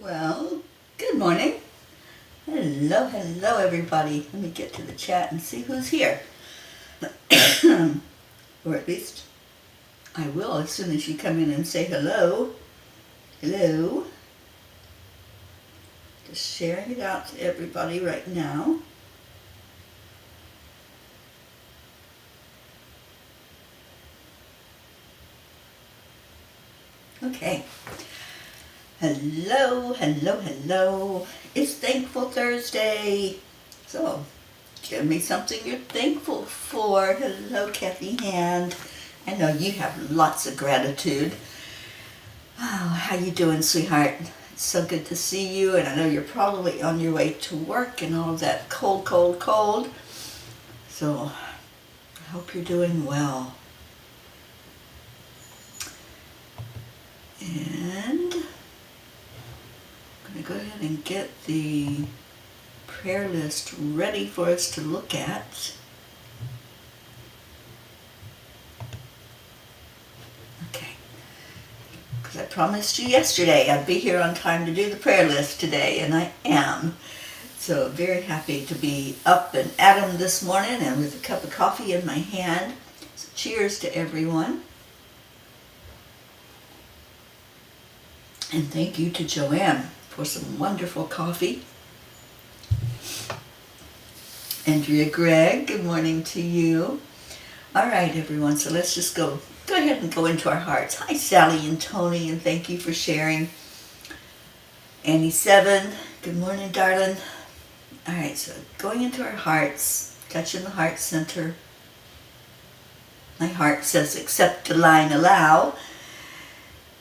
Well, good morning. Hello everybody. Let me get to the chat and see who's here. Or at least I will as soon as you come in and say hello. Hello. Just sharing it out to everybody right now. Okay. Hello. It's Thankful Thursday. So, give me something you're thankful for. Hello, Kathy Hand. I know you have lots of gratitude. Oh, how you doing, sweetheart? It's so good to see you, and I know you're probably on your way to work and all of that cold. So, I hope you're doing well. And I'm going to go ahead and get the prayer list ready for us to look at. Okay. Because I promised you yesterday I'd be here on time to do the prayer list today, and I am. So very happy to be up and at 'em this morning and with a cup of coffee in my hand. So cheers to everyone. And thank you to Joanne for some wonderful coffee. Andrea Gregg, good morning to you. All right, everyone, so let's just go ahead and go into our hearts. Hi, Sally and Tony, and thank you for sharing. Annie 7, good morning, darling. All right, so going into our hearts, touching the heart center. My heart says accept, align, allow.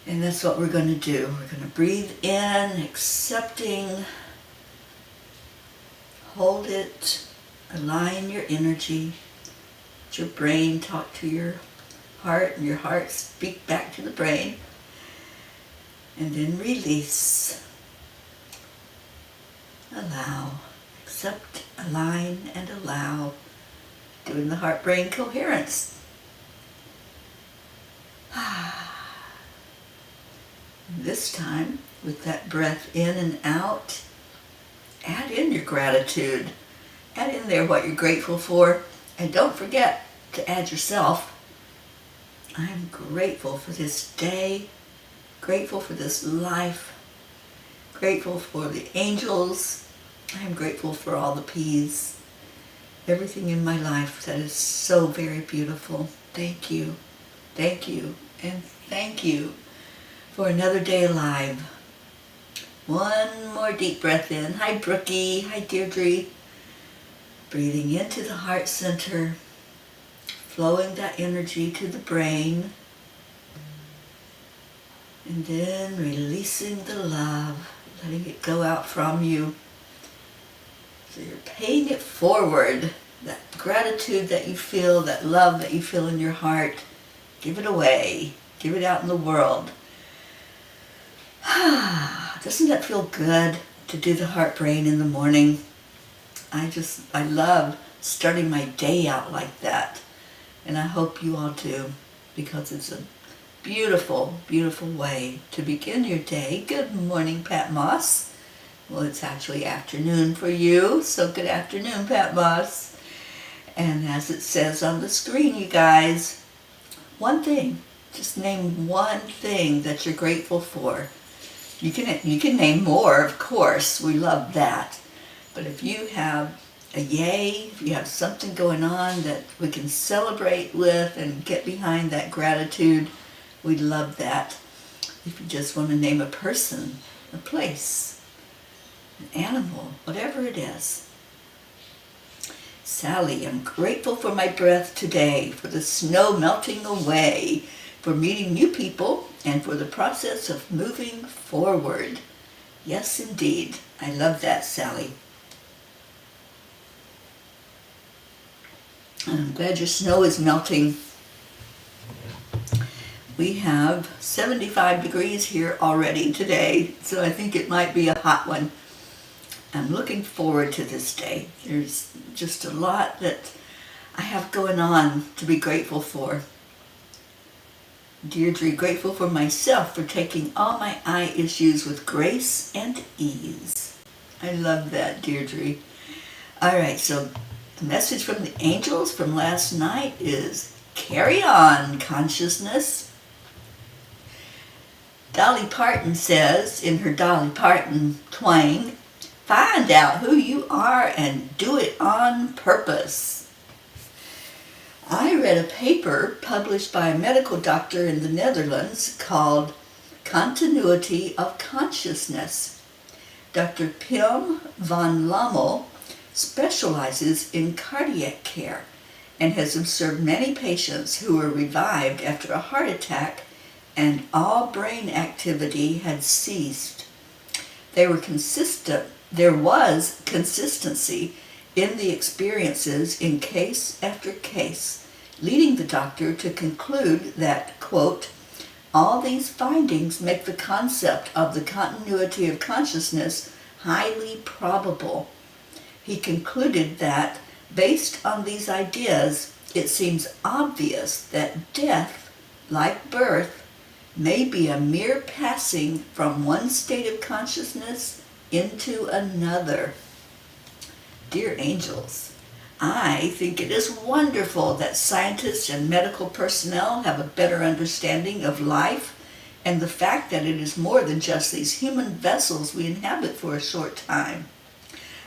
And that's what we're going to do. We're going to breathe in, accepting, hold it, align your energy. Let your brain talk to your heart, and your heart speak back to the brain. And then release. Allow. Accept, align, and allow. Doing the heart-brain coherence. This time, with that breath in and out, add in your gratitude. Add in there what you're grateful for. And don't forget to add yourself. I'm grateful for this day. Grateful for this life. Grateful for the angels. I'm grateful for all the peas. Everything in my life that is so very beautiful. Thank you, and thank you for another day alive. One more deep breath in. Hi, Brookie. Hi, Deirdre. Breathing into the heart center, flowing that energy to the brain, and then releasing the love, letting it go out from you. So you're paying it forward. That gratitude that you feel, that love that you feel in your heart, give it away. Give it out in the world. Doesn't that feel good to do the heart brain in the morning? I love starting my day out like that. And I hope you all do, because it's a beautiful, beautiful way to begin your day. Good morning, Pat Moss. Well, it's actually afternoon for you, so good afternoon, Pat Moss. And as it says on the screen, you guys, one thing, just name one thing that you're grateful for. You can name more, of course. We love that. But if you have a yay, if you have something going on that we can celebrate with and get behind that gratitude, we'd love that. If you just want to name a person, a place, an animal, whatever it is. Sally, I'm grateful for my breath today, for the snow melting away, for meeting new people, and for the process of moving forward. Yes, indeed. I love that, Sally. And I'm glad your snow is melting. We have 75 degrees here already today, so I think it might be a hot one. I'm looking forward to this day. There's just a lot that I have going on to be grateful for. Deirdre, grateful for myself for taking all my eye issues with grace and ease. I love that, Deirdre. All right, so the message from the angels from last night is carry on, consciousness. Dolly Parton says in her Dolly Parton twang, find out who you are and do it on purpose. I read a paper published by a medical doctor in the Netherlands called Continuity of Consciousness. Dr. Pim van Lommel specializes in cardiac care and has observed many patients who were revived after a heart attack and all brain activity had ceased. There was consistency in the experiences in case after case, leading the doctor to conclude that, quote, all these findings make the concept of the continuity of consciousness highly probable. He concluded that, based on these ideas, it seems obvious that death, like birth, may be a mere passing from one state of consciousness into another. Dear angels, I think it is wonderful that scientists and medical personnel have a better understanding of life and the fact that it is more than just these human vessels we inhabit for a short time.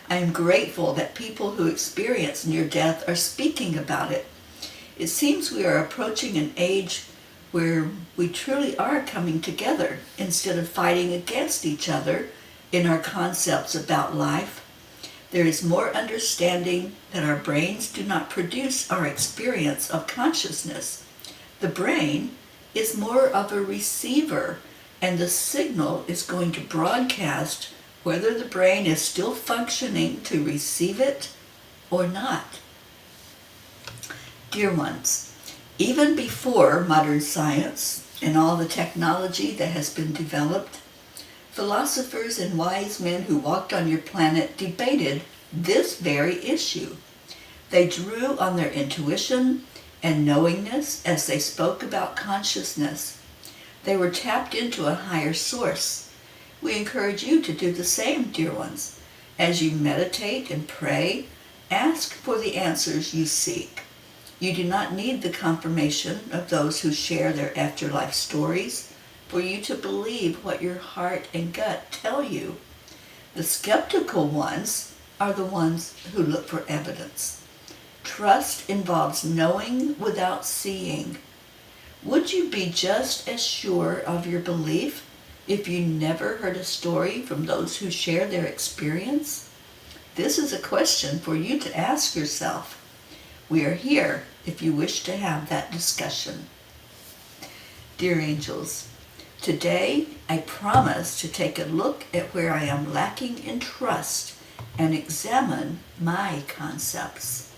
I am grateful that people who experience near death are speaking about it. It seems we are approaching an age where we truly are coming together instead of fighting against each other in our concepts about life. There is more understanding that our brains do not produce our experience of consciousness. The brain is more of a receiver, and the signal is going to broadcast whether the brain is still functioning to receive it or not. Dear ones, even before modern science and all the technology that has been developed, philosophers and wise men who walked on your planet debated this very issue. They drew on their intuition and knowingness as they spoke about consciousness. They were tapped into a higher source. We encourage you to do the same, dear ones. As you meditate and pray, ask for the answers you seek. You do not need the confirmation of those who share their afterlife stories for you to believe what your heart and gut tell you. The skeptical ones are the ones who look for evidence. Trust involves knowing without seeing. Would you be just as sure of your belief if you never heard a story from those who share their experience? This is a question for you to ask yourself. We are here if you wish to have that discussion. Dear angels, today I promise to take a look at where I am lacking in trust and examine my concepts.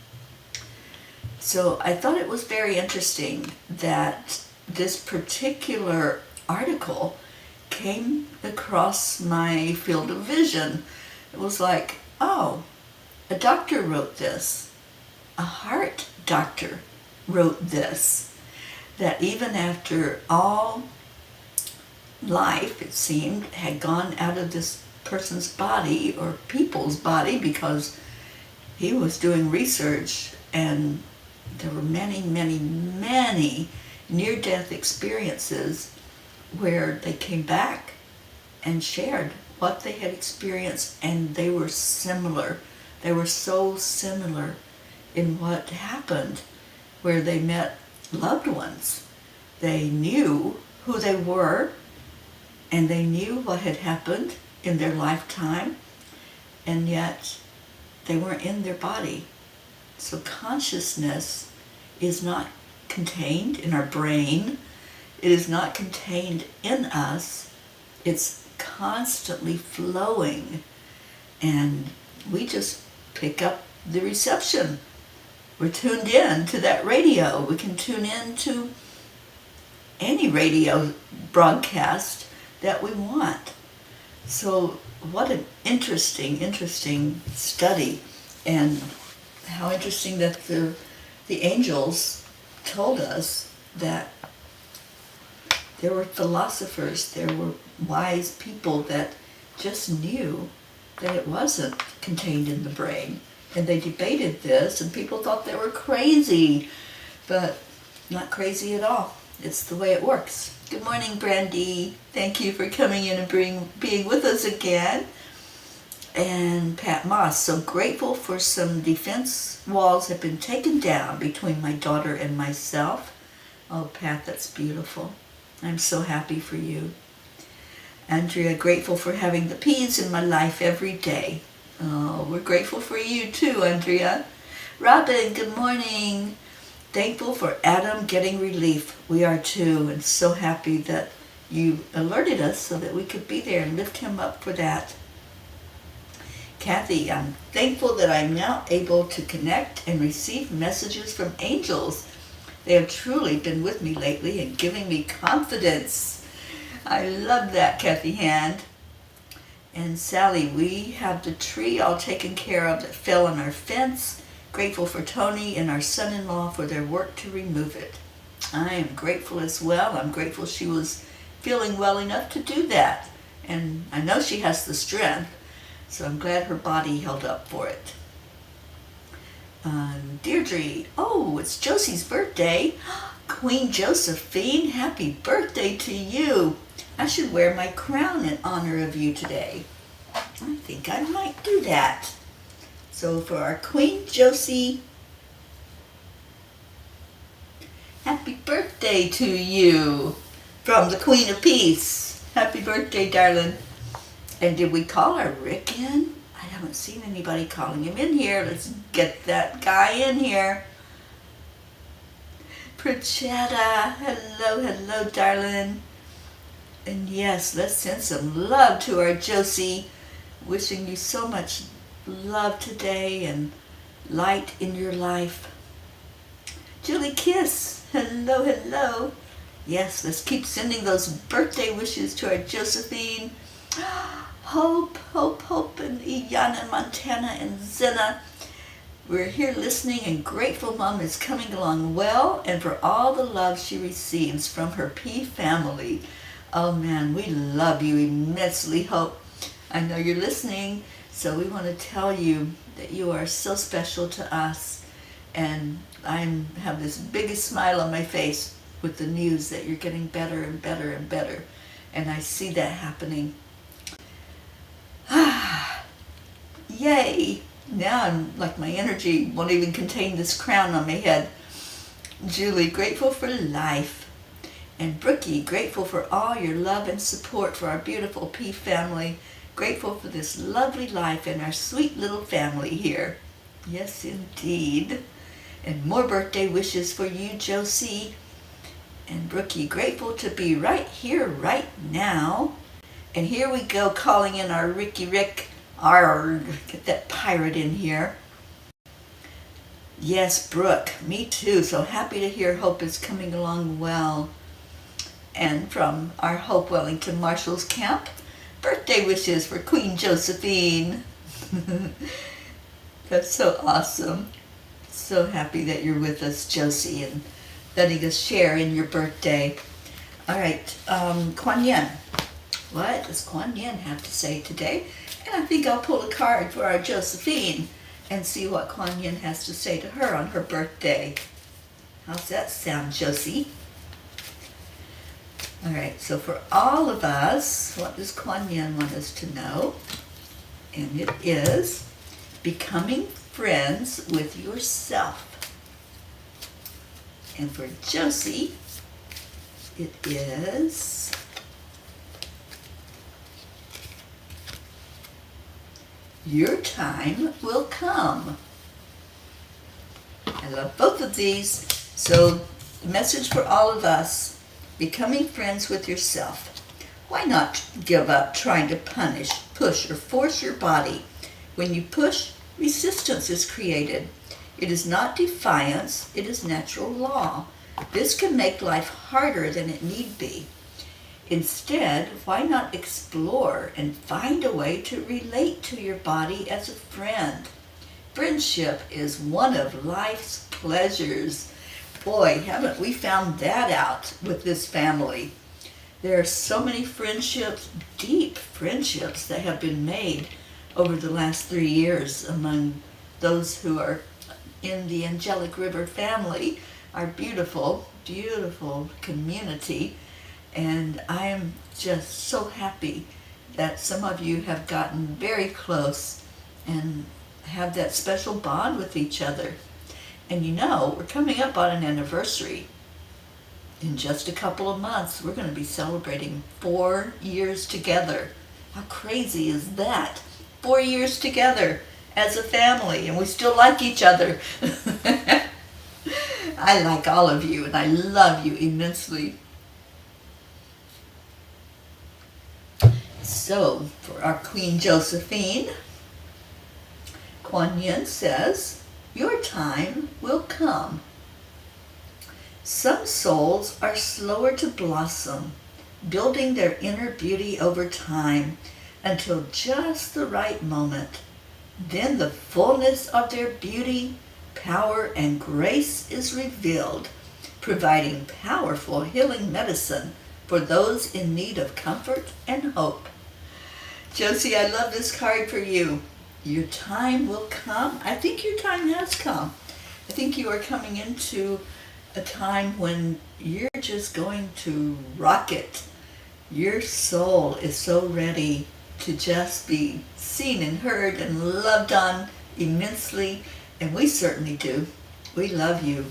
So I thought it was very interesting that this particular article came across my field of vision. It was like, oh, a doctor wrote this. A heart doctor wrote this. That even after all life, it seemed, had gone out of this person's body or people's body, because he was doing research and there were many, many, many near-death experiences where they came back and shared what they had experienced, and they were similar. They were so similar in what happened, where they met loved ones. They knew who they were, and they knew what had happened in their lifetime, and yet they weren't in their body. So consciousness is not contained in our brain. It is not contained in us. It's constantly flowing, and we just pick up the reception. We're tuned in to that radio. We can tune in to any radio broadcast that we want. So what an interesting study, and how interesting that the angels told us that There were philosophers, there were wise people that just knew that it wasn't contained in the brain. And they debated this, and people thought they were crazy, but not crazy at all. It's the way it works. Good morning, Brandy. Thank you for coming in and being with us again. And Pat Moss, so grateful for some defense walls have been taken down between my daughter and myself. Oh, Pat, that's beautiful. I'm so happy for you. Andrea, grateful for having the peas in my life every day. Oh, we're grateful for you too, Andrea. Robin, good morning. Thankful for Adam getting relief. We are too, and so happy that you alerted us so that we could be there and lift him up for that. Kathy, I'm thankful that I'm now able to connect and receive messages from angels. They have truly been with me lately and giving me confidence. I love that, Kathy Hand. And Sally, we have the tree all taken care of that fell on our fence. Grateful for Tony and our son-in-law for their work to remove it. I am grateful as well. I'm grateful she was feeling well enough to do that. And I know she has the strength, so I'm glad her body held up for it. Deirdre, oh, it's Josie's birthday. Queen Josephine, happy birthday to you. I should wear my crown in honor of you today. I think I might do that. So for our Queen Josie, happy birthday to you from the Queen of Peace. Happy birthday, darling. And did we call our Rick in? I haven't seen anybody calling him in here. Let's get that guy in here. Prachetta, hello, darling. And yes, let's send some love to our Josie. Wishing you so much love today and light in your life. Julie Kiss, hello. Yes, let's keep sending those birthday wishes to our Josephine. Hope, and Iyana, Montana, and Zena. We're here listening and grateful Mom is coming along well and for all the love she receives from her P family. Oh man, we love you immensely, Hope. I know you're listening, so we want to tell you that you are so special to us. And I have this biggest smile on my face with the news that you're getting better and better and better. And I see that happening. Yay! Now I'm like my energy won't even contain this crown on my head. Julie, grateful for life. And Brookie, grateful for all your love and support for our beautiful P family. Grateful for this lovely life and our sweet little family here. Yes, indeed. And more birthday wishes for you, Josie. And Brookie, grateful to be right here, right now. And here we go, calling in our Ricky Rick. Arrgh, get that pirate in here. Yes, Brooke, me too. So happy to hear Hope is coming along well. And from our Hope Wellington Marshall's camp, birthday wishes for Queen Josephine. That's so awesome. So happy that you're with us, Josie, and letting us share in your birthday. All right, Kuan Yin. What does Kuan Yin have to say today? And I think I'll pull a card for our Josephine and see what Kuan Yin has to say to her on her birthday. How's that sound, Josie? All right, so for all of us, what does Kuan Yin want us to know? And it is becoming friends with yourself. And for Josie, it is your time will come. I love both of these. So the message for all of us, becoming friends with yourself. Why not give up trying to punish, push, or force your body? When you push, resistance is created. It is not defiance, it is natural law. This can make life harder than it need be. Instead, why not explore and find a way to relate to your body as a friend? Friendship is one of life's pleasures. Boy, haven't we found that out with this family. There are so many friendships, deep friendships, that have been made over the last 3 years among those who are in the Angelic River family, our beautiful, beautiful community. And I am just so happy that some of you have gotten very close and have that special bond with each other. And you know, we're coming up on an anniversary. In just a couple of months, we're going to be celebrating 4 years together. How crazy is that? 4 years together as a family, and we still like each other. I like all of you, and I love you immensely. So, for our Queen Josephine, Kuan Yin says, your time will come. Some souls are slower to blossom, building their inner beauty over time until just the right moment. Then the fullness of their beauty, power, and grace is revealed, providing powerful healing medicine for those in need of comfort and hope. Josie, I love this card for you. Your time will come. I think your time has come. I think you are coming into a time when you're just going to rock it. Your soul is so ready to just be seen and heard and loved on immensely, and we certainly do. We love you,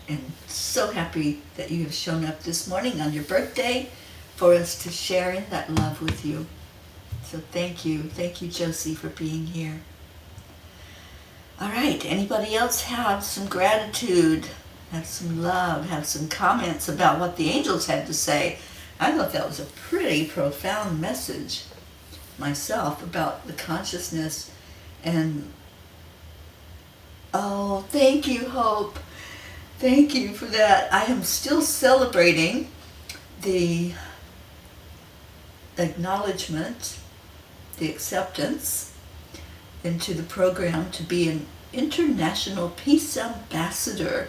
and so happy that you have shown up this morning on your birthday for us to share in that love with you. So thank you, Josie, for being here. All right, anybody else have some gratitude, have some love, have some comments about what the angels had to say? I thought that was a pretty profound message myself about the consciousness. And oh, thank you, Hope. Thank you for that. I am still celebrating the acknowledgement, the acceptance into the program to be an international peace ambassador.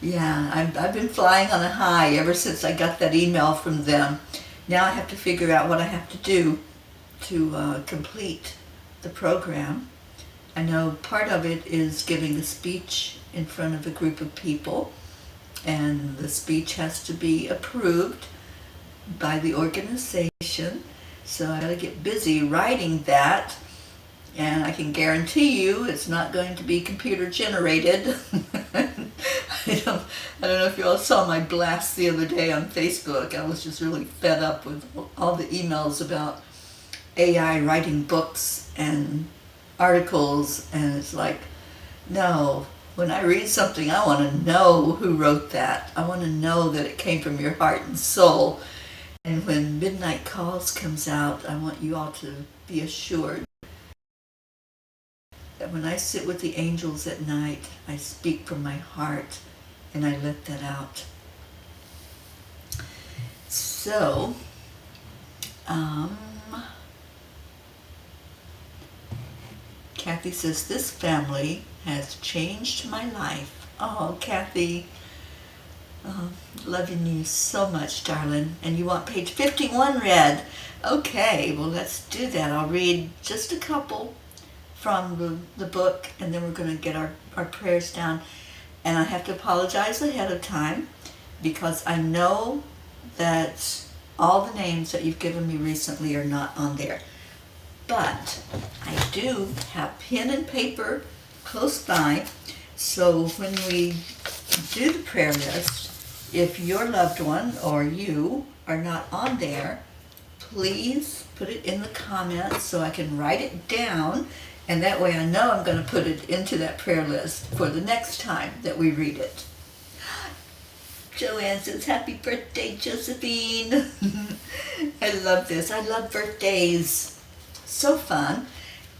Yeah, I've been flying on a high ever since I got that email from them. Now I have to figure out what I have to do to complete the program. I know part of it is giving a speech in front of a group of people, and the speech has to be approved by the organization. So I gotta get busy writing that, and I can guarantee you it's not going to be computer generated. I don't know if you all saw my blast the other day on Facebook. I was just really fed up with all the emails about AI writing books and articles, and it's like, no, when I read something, I want to know who wrote that. I want to know that it came from your heart and soul. And when Midnight Calls comes out, I want you all to be assured that when I sit with the angels at night, I speak from my heart and I let that out. So, Kathy says, this family has changed my life. Oh, Kathy, loving you so much, darling. And you want page 51 read. Okay, well, let's do that. I'll read just a couple from the book, and then we're going to get our prayers down. And I have to apologize ahead of time because I know that all the names that you've given me recently are not on there. But I do have pen and paper close by, so when we do the prayer list, if your loved one or you are not on there, please put it in the comments so I can write it down, and that way I know I'm going to put it into that prayer list for the next time that we read it. Joanne says, happy birthday, Josephine. I love this. I love birthdays. So fun.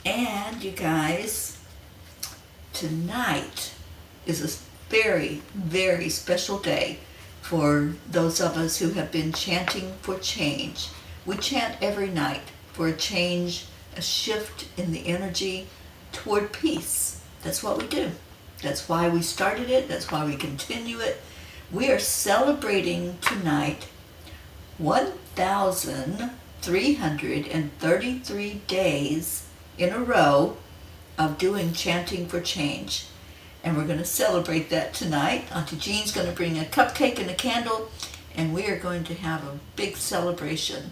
And you guys, tonight is a very, very special day for those of us who have been chanting for change. We chant every night for a change, a shift in the energy toward peace. That's what we do. That's why we started it. That's why we continue it. We are celebrating tonight 1,333 days in a row of doing Chanting for Change. And we're going to celebrate that tonight. Auntie Jean's going to bring a cupcake and a candle, and we are going to have a big celebration.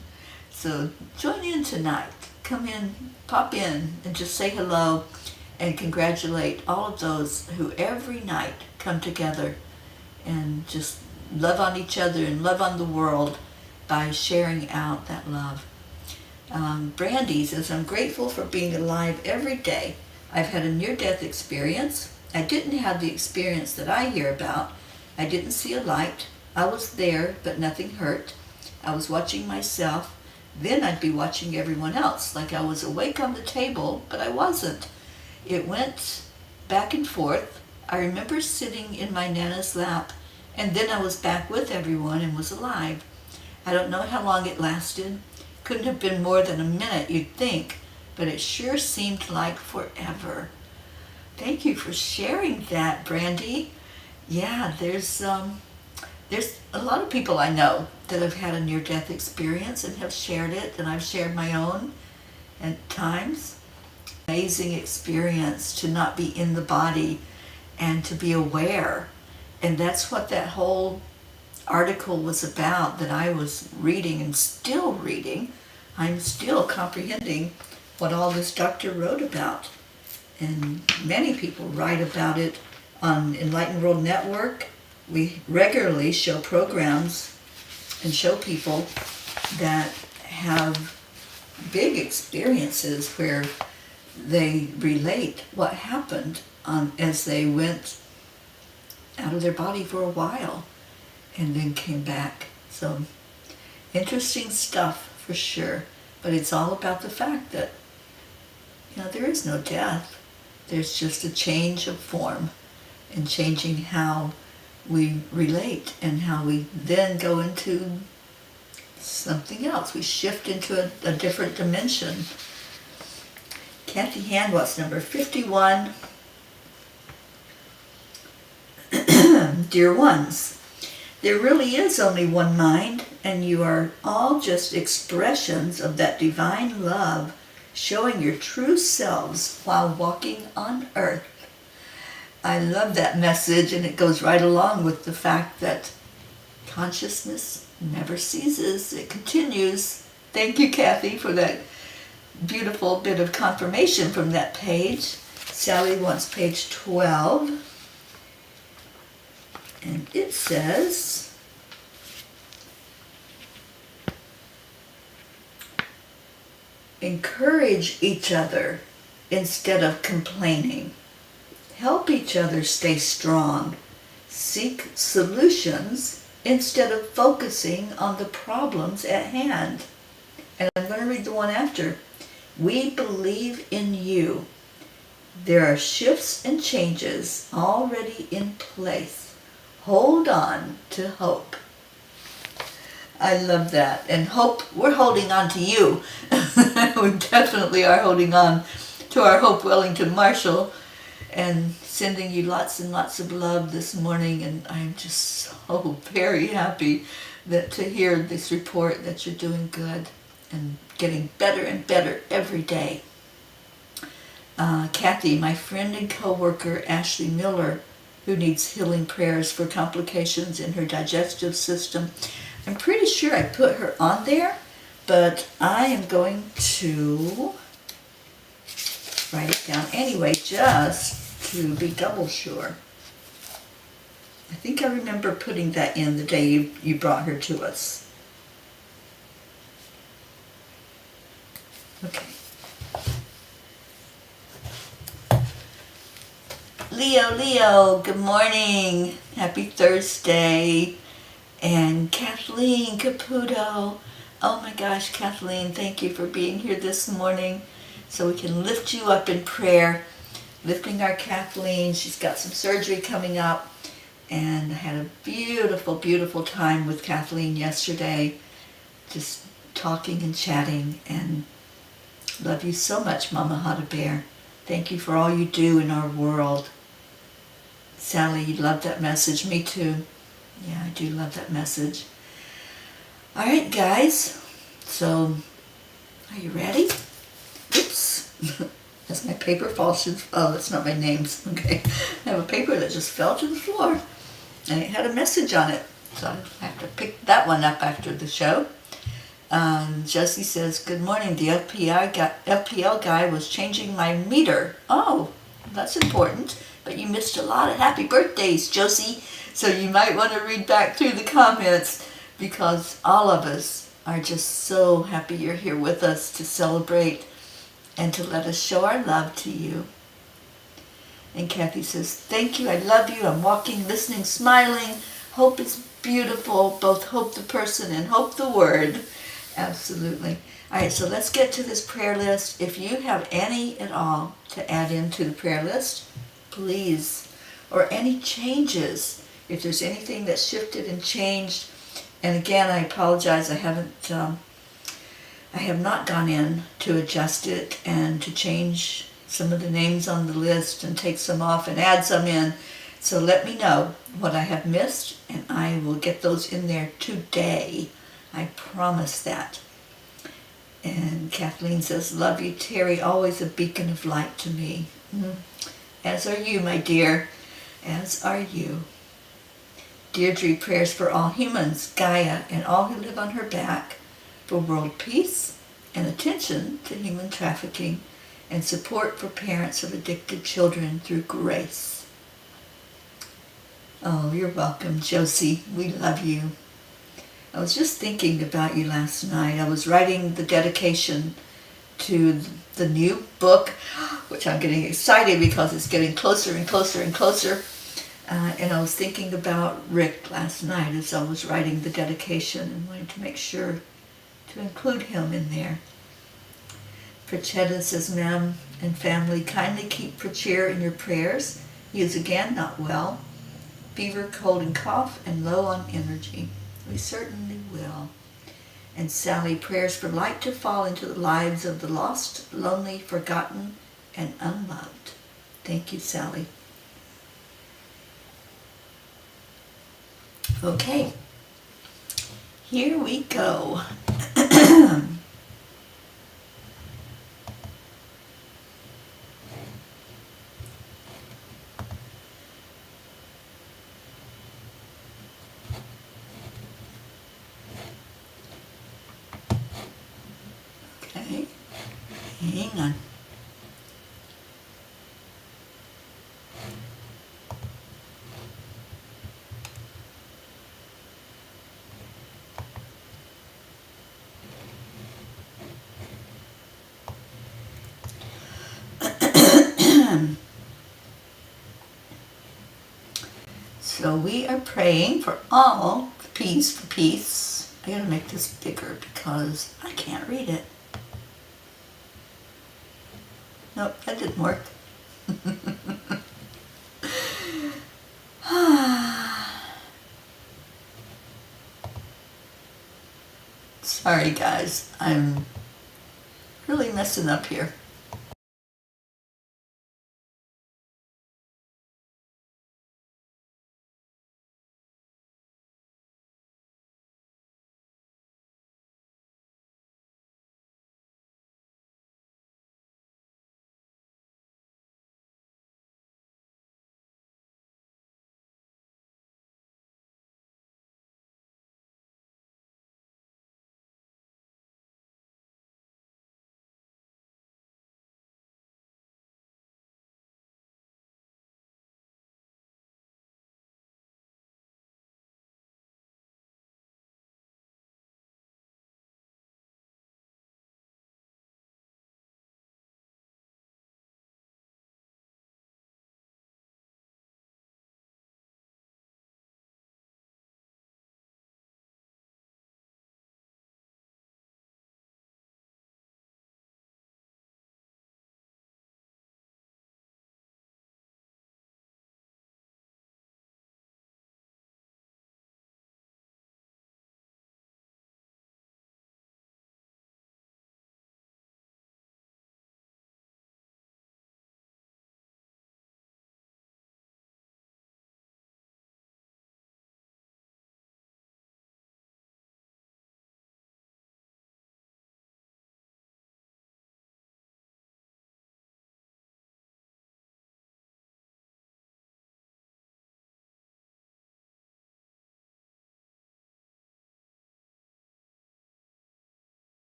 So join in tonight. Come in, pop in, and just say hello and congratulate all of those who every night come together and just love on each other and love on the world by sharing out that love. Brandy says, I'm grateful for being alive every day. I've had a near-death experience. I didn't have the experience that I hear about. I didn't see a light. I was there, but nothing hurt. I was watching myself. Then I'd be watching everyone else, like I was awake on the table, but I wasn't. It went back and forth. I remember sitting in my Nana's lap, and then I was back with everyone and was alive. I don't know how long it lasted. Couldn't have been more than a minute, you'd think, but it sure seemed like forever. Thank you for sharing that, Brandy. Yeah, there's a lot of people I know that have had a near-death experience and have shared it, and I've shared my own at times. Amazing experience to not be in the body and to be aware. And that's what that whole article was about that I was reading and still reading. I'm still comprehending what all this doctor wrote about. And many people write about it on Enlightened World Network. We regularly show programs and show people that have big experiences where they relate what happened as they went out of their body for a while and then came back. So interesting stuff for sure. But it's all about the fact that, there is no death. There's just a change of form and changing how we relate and how we then go into something else. We shift into a different dimension. Kathy Handwat's number 51. Dear ones, there really is only one mind, and you are all just expressions of that divine love, showing your true selves while walking on earth. I love that message, and it goes right along with the fact that consciousness never ceases. It continues. Thank you, Kathy, for that beautiful bit of confirmation from that page. Sally wants page 12. And it says, encourage each other instead of complaining. Help each other stay strong. Seek solutions instead of focusing on the problems at hand. And I'm going to read the one after. We believe in you. There are shifts and changes already in place. Hold on to hope. I love that. And hope, we're holding on to you. We definitely are holding on to our Hope Wellington Marshall and sending you lots and lots of love this morning. And I'm just so very happy to hear this report that you're doing good and getting better and better every day. Kathy, my friend and co-worker Ashley Miller, who needs healing prayers for complications in her digestive system. I'm pretty sure I put her on there, but I am going to write it down anyway, just to be double sure. I think I remember putting that in the day you brought her to us. Okay. Leo, good morning. Happy Thursday. And Kathleen Caputo. Oh my gosh, Kathleen, thank you for being here this morning so we can lift you up in prayer. Lifting our Kathleen. She's got some surgery coming up. And I had a beautiful, beautiful time with Kathleen yesterday. Just talking and chatting. And love you so much, Mama Hada Bear. Thank you for all you do in our world. Sally, you love that message. Me too. Yeah, I do love that message. All right, guys. So, are you ready? Oops. As my paper falls to the floor. Oh, that's not my names. Okay. I have a paper that just fell to the floor. And it had a message on it. So I have to pick that one up after the show. Josie says, good morning. The FPL guy was changing my meter. Oh, that's important. But you missed a lot of happy birthdays, Josie. So you might want to read back through the comments because all of us are just so happy you're here with us to celebrate and to let us show our love to you. And Kathy says, thank you, I love you, I'm walking, listening, smiling. Hope is beautiful, both hope the person and hope the word. Absolutely. All right, so let's get to this prayer list. If you have any at all to add into the prayer list, please. Or any changes, if there's anything that's shifted and changed. And again, I apologize, I have not gone in to adjust it and to change some of the names on the list and take some off and add some in. So let me know what I have missed and I will get those in there today. I promise that. And Kathleen says, love you, Teri, always a beacon of light to me. As are you, my dear. As are you. Deirdre, prayers for all humans, Gaia, and all who live on her back, for world peace and attention to human trafficking and support for parents of addicted children through grace. Oh, you're welcome, Josie. We love you. I was just thinking about you last night. I was writing the dedication to the new book, which I'm getting excited because it's getting closer and closer and closer. And I was thinking about Rick last night as I was writing the dedication and wanted to make sure to include him in there. Prachetta says, ma'am and family, kindly keep Prachir in your prayers. He is again not well. Fever, cold, and cough, and low on energy. We certainly will. And Sally, prayers for light to fall into the lives of the lost, lonely, forgotten, and unloved. Thank you, Sally. Okay, here we go. Okay, hang on. So we are praying for all the P's for peace. I gotta make this bigger because I can't read it. Nope, that didn't work. Sorry guys, I'm really messing up here.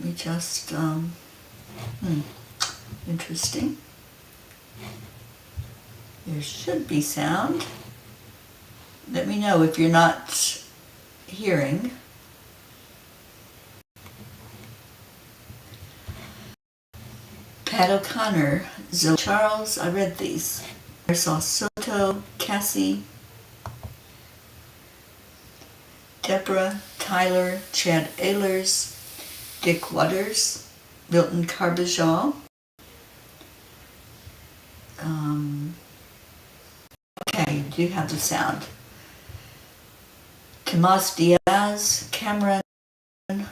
Let me just, interesting. There should be sound. Let me know if you're not hearing. Pat O'Connor, Zoe Charles, I read these. Marisol Soto, Cassie, Deborah, Tyler, Chad Ehlers, Dick Waters, Milton Carbajal. Okay, do you have the sound? Tomas Diaz, Cameron,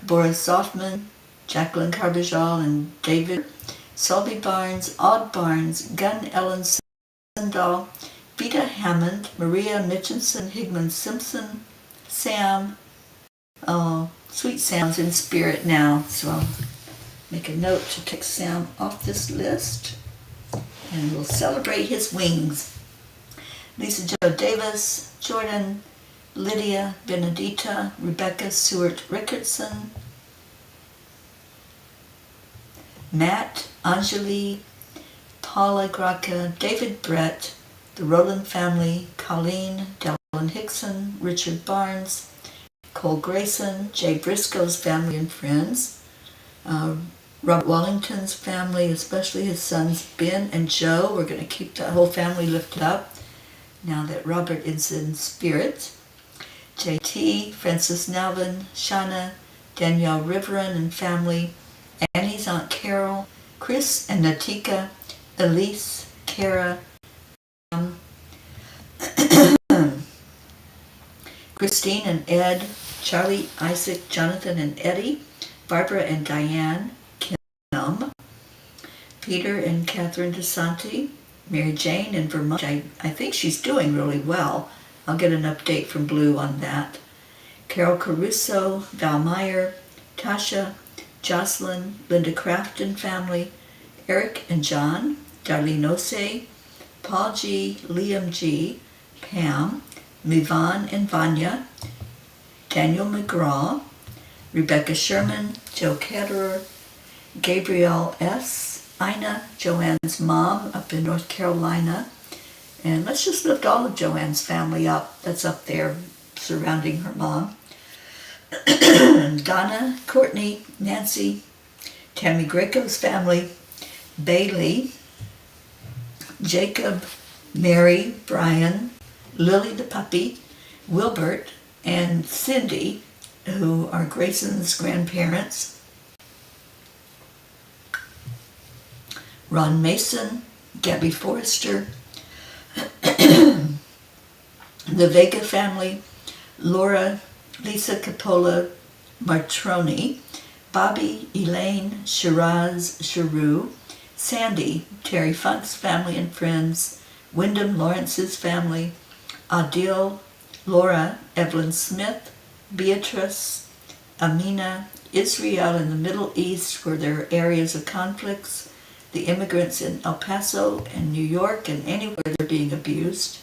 Boris Softman, Jacqueline Carbajal and David, Selby Barnes, Odd Barnes, Gunn Ellen Sandal, Vita Hammond, Maria Mitchinson, Higman Simpson, Sam. Oh, Sweet Sam's in spirit now, so I'll make a note to take Sam off this list, and we'll celebrate his wings. Lisa Jo Davis, Jordan, Lydia Benedita, Rebecca Seward Rickardson, Matt, Anjali, Paula Graca, David Brett, the Rowland family, Colleen, Dylan Hickson, Richard Barnes, Cole Grayson, Jay Briscoe's family and friends, Robert Wallington's family, especially his sons Ben and Joe. We're going to keep that whole family lifted up now that Robert is in spirit. JT, Francis Nalvin, Shauna, Danielle Riveron and family, Annie's Aunt Carol, Chris and Natika, Elise, Kara, Christine and Ed, Charlie, Isaac, Jonathan and Eddie, Barbara and Diane, Kim, Peter and Catherine DeSanti, Mary Jane in Vermont. I think she's doing really well. I'll get an update from Blue on that. Carol Caruso, Val Meyer, Tasha, Jocelyn, Linda Crafton family, Eric and John, Darlene Ose, Paul G, Liam G, Pam, Mivan and Vanya, Daniel McGraw, Rebecca Sherman, Joe Ketterer, Gabrielle S., Ina, Joanne's mom up in North Carolina. And let's just lift all of Joanne's family up. That's up there surrounding her mom. Donna, Courtney, Nancy, Tammy Greco's family, Bailey, Jacob, Mary, Brian, Lily the puppy, Wilbert, and Cindy, who are Grayson's grandparents. Ron Mason, Gabby Forrester, the Vega family, Laura, Lisa Capola Martroni, Bobby, Elaine, Shiraz, Sharu, Sandy, Terry Funk's family and friends, Wyndham Lawrence's family, Adil, Laura, Evelyn Smith, Beatrice, Amina, Israel in the Middle East where there are areas of conflicts, the immigrants in El Paso and New York and anywhere they're being abused,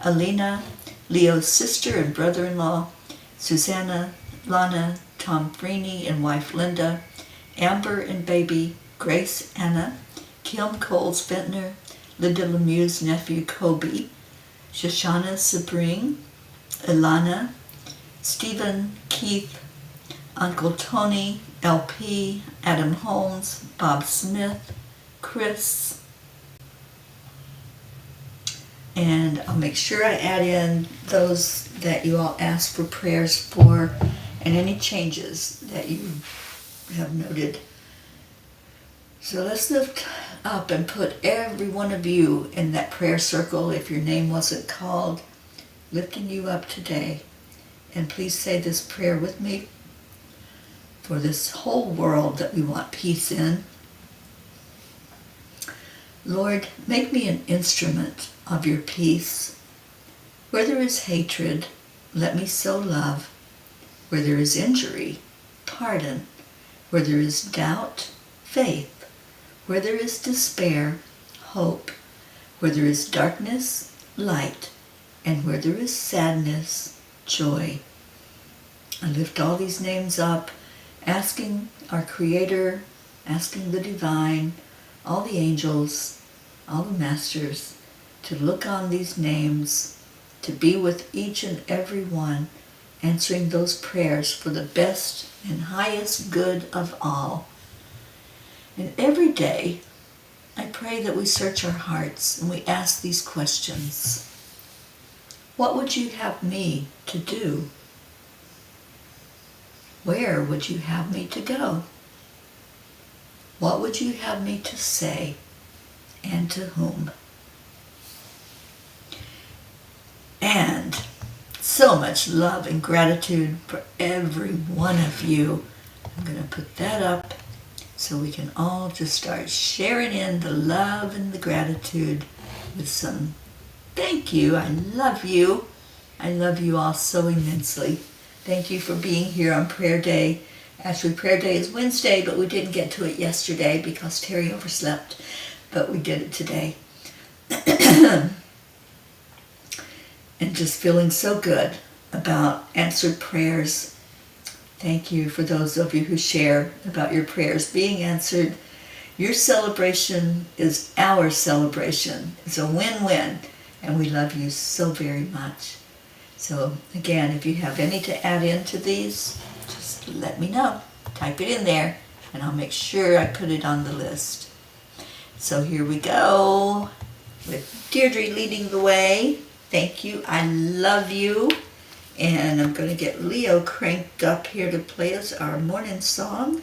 Alina, Leo's sister and brother-in-law, Susanna, Lana, Tom Freeney and wife Linda, Amber and baby, Grace Anna, Kim Coles Ventnor, Linda Lemieux's nephew Kobe, Shoshana Sabring, Ilana, Stephen, Keith, Uncle Tony, LP, Adam Holmes, Bob Smith, Chris, and I'll make sure I add in those that you all asked for prayers for and any changes that you have noted. So let's lift up and put every one of you in that prayer circle if your name wasn't called, lifting you up today. And please say this prayer with me for this whole world that we want peace in. Lord, make me an instrument of your peace. Where there is hatred, let me sow love. Where there is injury, pardon. Where there is doubt, faith. Where there is despair, hope. Where there is darkness, light. And where there is sadness, joy. I lift all these names up asking our Creator, asking the Divine, all the angels, all the masters, to look on these names, to be with each and every one, answering those prayers for the best and highest good of all. And every day, I pray that we search our hearts and we ask these questions. What would you have me to do? Where would you have me to go? What would you have me to say, and to whom? And so much love and gratitude for every one of you. I'm going to put that up so we can all just start sharing in the love and the gratitude with some thank you. I love you. I love you all so immensely. Thank you for being here on Prayer Day. Actually, Prayer Day is Wednesday, but we didn't get to it yesterday because Teri overslept, but we did it today. And just feeling so good about answered prayers. Thank you for those of you who share about your prayers being answered. Your celebration is our celebration. It's a win-win, and we love you so very much. So again, if you have any to add into these, just let me know. Type it in there, and I'll make sure I put it on the list. So here we go, with Deirdre leading the way. Thank you. I love you. And I'm going to get Leo cranked up here to play us our morning song.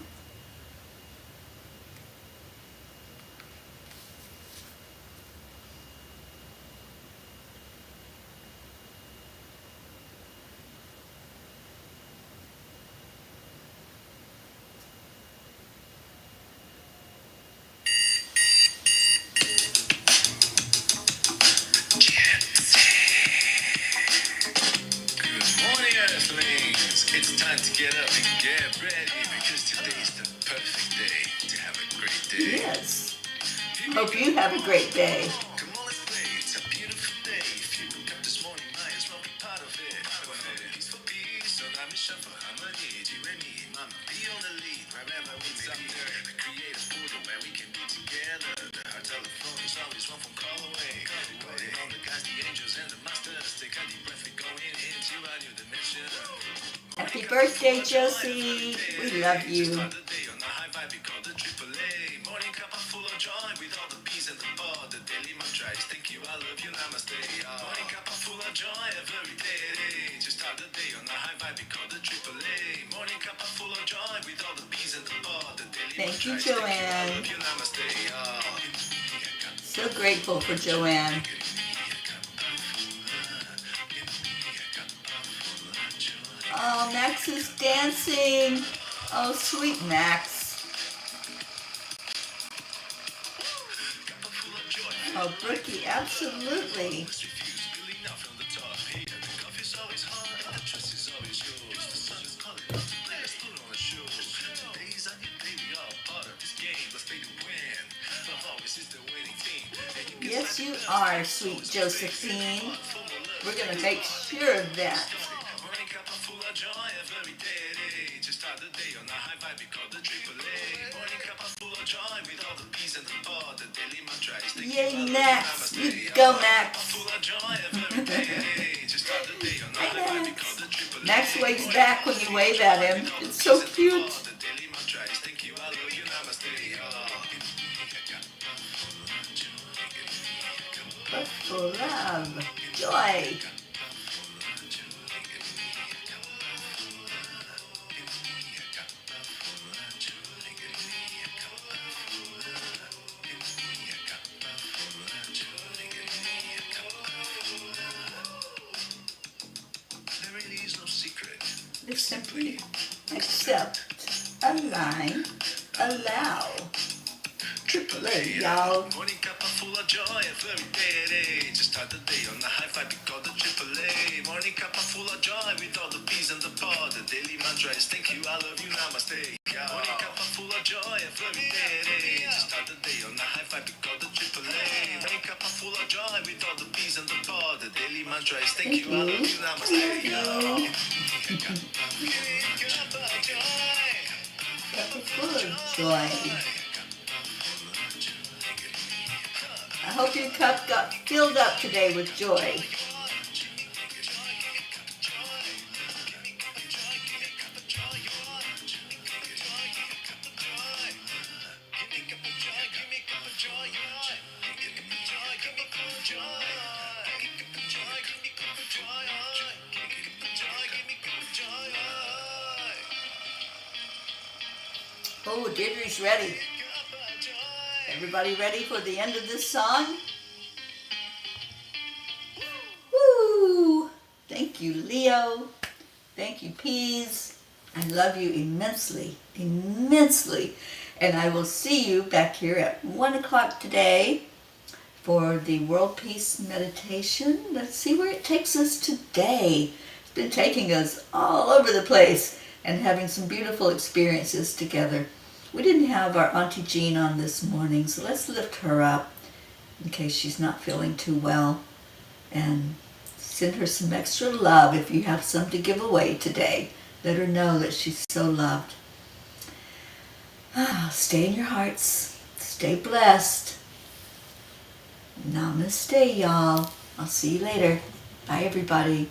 It's time to get up and get ready because today's the perfect day to have a great day. Yes. Hope you have a great day. Come on, let's play. It's a beautiful day. If you woke up this morning, might as well be part of it. Peace for peace, so let me shuffle harmony. You and me, mama, be on the lead. Wherever we up there, the creative portal where we can be together. Our telephone is always one phone call away. Waiting on the guys, the angels, and the masters. Take a deep breath and going into a new dimension. Happy birthday, Josie. We love you. Morning Cuppa full of joy with all the bees and the pod. The daily mantra is thank you, I love you, namaste. Morning Cuppa full of joy every day. Just start the day on a high vibe, we call the AAA. Morning Cuppa full of joy with all the bees and the pod. The daily Thank you, mantra is Joanne. thank you, I love you, namaste. So grateful for Joanne. Oh, Max is dancing. Oh, sweet Max. Oh, Brookie, absolutely. Yes, you are, sweet Josephine. We're going to make sure of that. Morning Cuppa full of joy every day. Just start the day on a high vibe, we call the AAA. Morning Cuppa full of joy with all the bees and the pod. The daily mantra is thank Yay, Max. You go, Max. full of joy every day. Just start the day on a high vibe, we call the AAA. Max waves back when you wave at him. It's so cute. The daily mantra is thank you, I love you, namaste. But full of joy. They simply accept, align, allow. AAA, y'all. Morning Cuppa full of joy every day. Just start the day on the high vibe, we call the AAA. Morning Cuppa full of joy with all the bees and the pod. The daily mantra is thank you, I love you, namaste. Morning Cuppa full of joy every day. Just start the day on the high vibe, we call the AAA. Morning Cuppa full of joy with all the bees and the pod. The daily mantra is thank you, I love you, namaste. full of joy. I hope your cup got filled up today with joy. Oh, Deirdre's ready. Everybody ready for the end of this song? Woo! Thank you, Leo. Thank you, Peas. I love you immensely, immensely. And I will see you back here at 1 o'clock today for the World Peace Meditation. Let's see where it takes us today. It's been taking us all over the place and having some beautiful experiences together. We didn't have our Auntie Jean on this morning, so let's lift her up in case she's not feeling too well. And send her some extra love if you have some to give away today. Let her know that she's so loved. Stay in your hearts. Stay blessed. Namaste, y'all. I'll see you later. Bye, everybody.